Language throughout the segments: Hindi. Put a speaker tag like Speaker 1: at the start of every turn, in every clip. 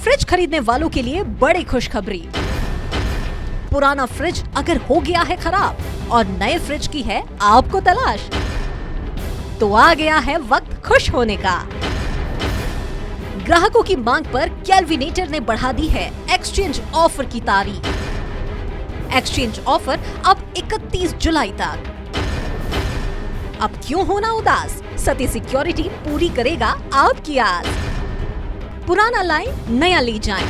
Speaker 1: फ्रिज खरीदने वालों के लिए बड़ी खुशखबरी। पुराना फ्रिज अगर हो गया है खराब और नए फ्रिज की है आपको तलाश, तो आ गया है वक्त खुश होने का। ग्राहकों की मांग पर केल्विनेटर ने बढ़ा दी है एक्सचेंज ऑफर की तारीख। एक्सचेंज ऑफर अब 31 जुलाई तक। अब क्यों होना उदास, सती सिक्योरिटी पूरी करेगा आपकी आस। पुराना लाएं, नया ले जाएं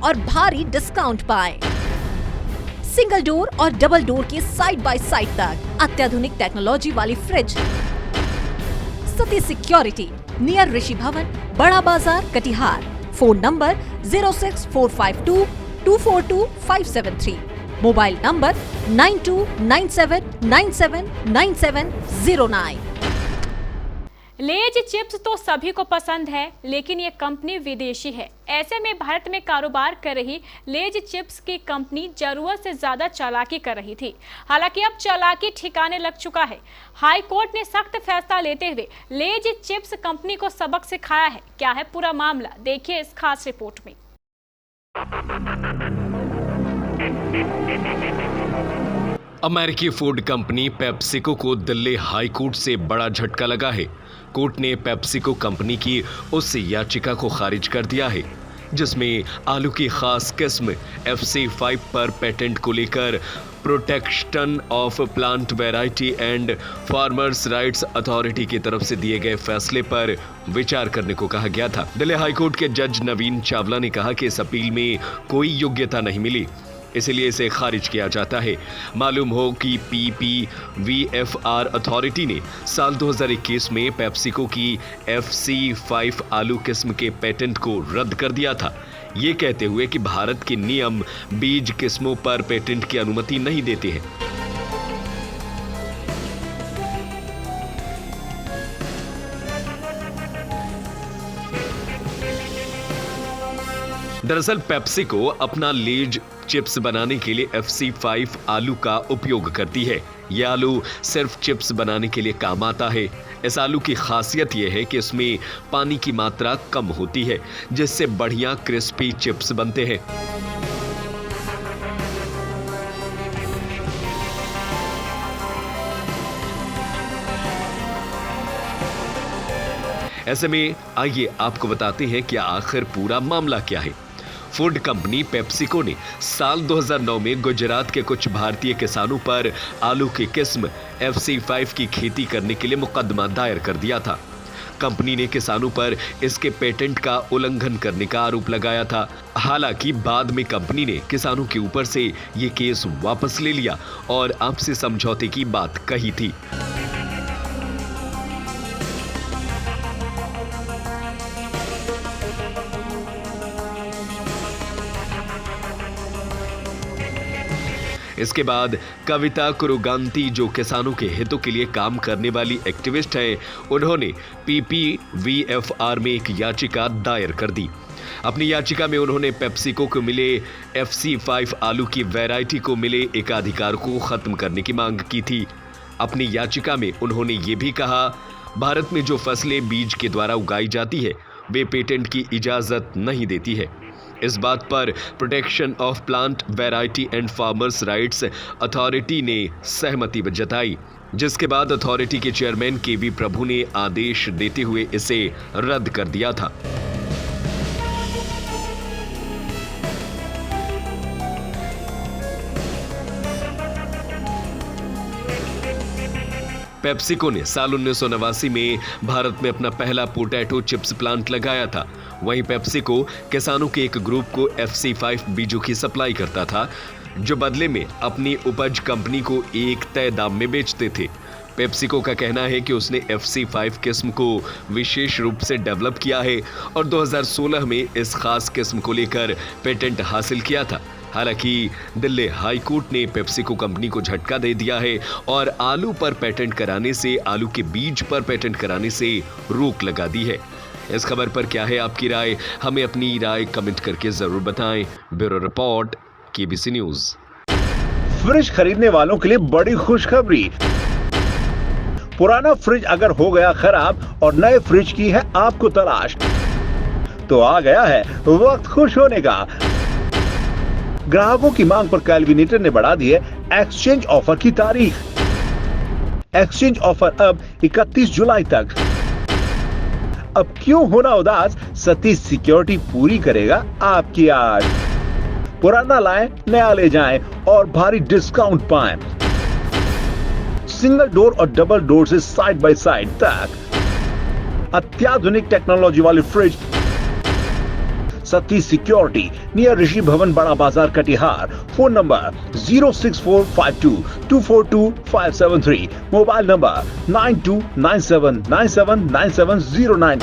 Speaker 1: और भारी डिस्काउंट पाएं। सिंगल डोर और डबल डोर के साइड बाय साइड तक अत्याधुनिक टेक्नोलॉजी वाली फ्रिज। सती सिक्योरिटी, नियर Rishi Bhawan, Bara Bazar, Katihar. Phone number 06452 242 573। Mobile number 9297979709।
Speaker 2: Lay's chips तो सभी को पसंद है, लेकिन ये कंपनी विदेशी है। ऐसे में भारत में कारोबार कर रही लेज चिप्स की कंपनी जरूरत से ज्यादा चालाकी कर रही थी। हालांकि अब चालाकी ठिकाने लग चुका है। हाई कोर्ट ने सख्त फैसला लेते हुए लेज चिप्स कंपनी को सबक सिखाया है। क्या है पूरा मामला, देखिए इस खास रिपोर्ट में।
Speaker 3: अमेरिकी फूड कंपनी पेप्सिको को दिल्ली हाई कोर्ट से बड़ा झटका लगा है। कोर्ट ने पेप्सिको कंपनी की उस याचिका को खारिज कर दिया है जिसमें आलू की खास किस्म FC5 पर पेटेंट को लेकर protection of plant variety and farmers rights authority की तरफ से दिए गए फैसले पर विचार करने को कहा गया था। दिल्ली हाईकोर्ट के जज नवीन चावला ने कहा कि इस अपील में कोई योग्यता नहीं मिली, इसलिए इसे खारिज किया जाता है। मालूम हो कि PPVFR अथॉरिटी ने साल 2021 में पेप्सिको की FC5 आलू किस्म के पेटेंट को रद्द कर दिया था, ये कहते हुए कि भारत के नियम बीज किस्मों पर पेटेंट की अनुमति नहीं देते हैं। दरअसल पेप्सिको अपना लेज चिप्स बनाने के लिए FC5 आलू का उपयोग करती है। यह आलू सिर्फ चिप्स बनाने के लिए काम आता है। इस आलू की खासियत यह है कि इसमें पानी की मात्रा कम होती है, जिससे बढ़िया क्रिस्पी चिप्स बनते हैं। ऐसे में आइए आपको बताते हैं कि आखिर पूरा मामला क्या है। फूड कंपनी पेप्सिको ने साल 2009 में गुजरात के कुछ भारतीय किसानों पर आलू की किस्म FC5 की खेती करने के लिए मुकदमा दायर कर दिया था। कंपनी ने किसानों पर इसके पेटेंट का उल्लंघन करने का आरोप लगाया था। हालांकि बाद में कंपनी ने किसानों के ऊपर से ये केस वापस ले लिया और आपसी समझौते की बात कही थी। इसके बाद कविता कुरुगांती, जो किसानों के हितों के लिए काम करने वाली एक्टिविस्ट हैं, उन्होंने PPVFR में एक याचिका दायर कर दी। अपनी याचिका में उन्होंने पेप्सिको को मिले FC5 आलू की वैरायटी को मिले एकाधिकार को खत्म करने की मांग की थी। अपनी याचिका में उन्होंने ये भी कहा, भारत में जो फसलें बीज के द्वारा उगाई जाती है वे पेटेंट की इजाजत नहीं देती है। इस बात पर protection of plant variety and farmers rights authority ने सहमति जताई, जिसके बाद अथॉरिटी के चेयरमैन KV प्रभु ने आदेश देते हुए इसे रद्द कर दिया था। पेप्सिको ने साल 1989 में भारत में अपना पहला पोटैटो चिप्स प्लांट लगाया था। वहीं पेप्सिको किसानों के एक ग्रुप को FC5 बीजों की सप्लाई करता था, जो बदले में अपनी उपज कंपनी को एक तय दाम में बेचते थे। पेप्सिको का कहना है कि उसने FC5 किस्म को विशेष रूप से डेवलप किया है और 2016 में इस खास किस्म को लेकर पेटेंट हासिल किया था। हालांकि दिल्ली हाई कोर्ट ने पेप्सिको कंपनी को झटका दे दिया है और आलू पर पेटेंट कराने से, आलू के बीज पर पेटेंट कराने से रोक लगा दी है। इस खबर पर क्या है आपकी राय? हमें अपनी राय कमेंट करके जरूर बताएं। Bureau report, KBC news.
Speaker 4: Fridge खरीदने वालों के लिए बड़ी खुशखबरी। पुराना फ्रिज अगर हो गया खराब और नए फ्रिज की है आपको तलाश, तो आ गया है वक्त खुश होने का। ग्राहकों की मांग पर कैलविनेटर ने बढ़ा दी है एक्सचेंज ऑफर की तारीख। एक्सचेंज ऑफर अब 31 जुलाई तक। अब क्यों होना उदास, सतीश सिक्योरिटी पूरी करेगा आपकी आज। पुराना लाएं, नया ले जाएं और भारी डिस्काउंट पाएं। सिंगल डोर और डबल डोर से साइड बाय साइड तक अत्याधुनिक टेक्नोलॉजी वाली फ्रिज। सतीश सिक्योरिटी, नियर Rishi Bhawan, Bara Bazar, Katihar. Phone number 06452242573, mobile number 9297979709।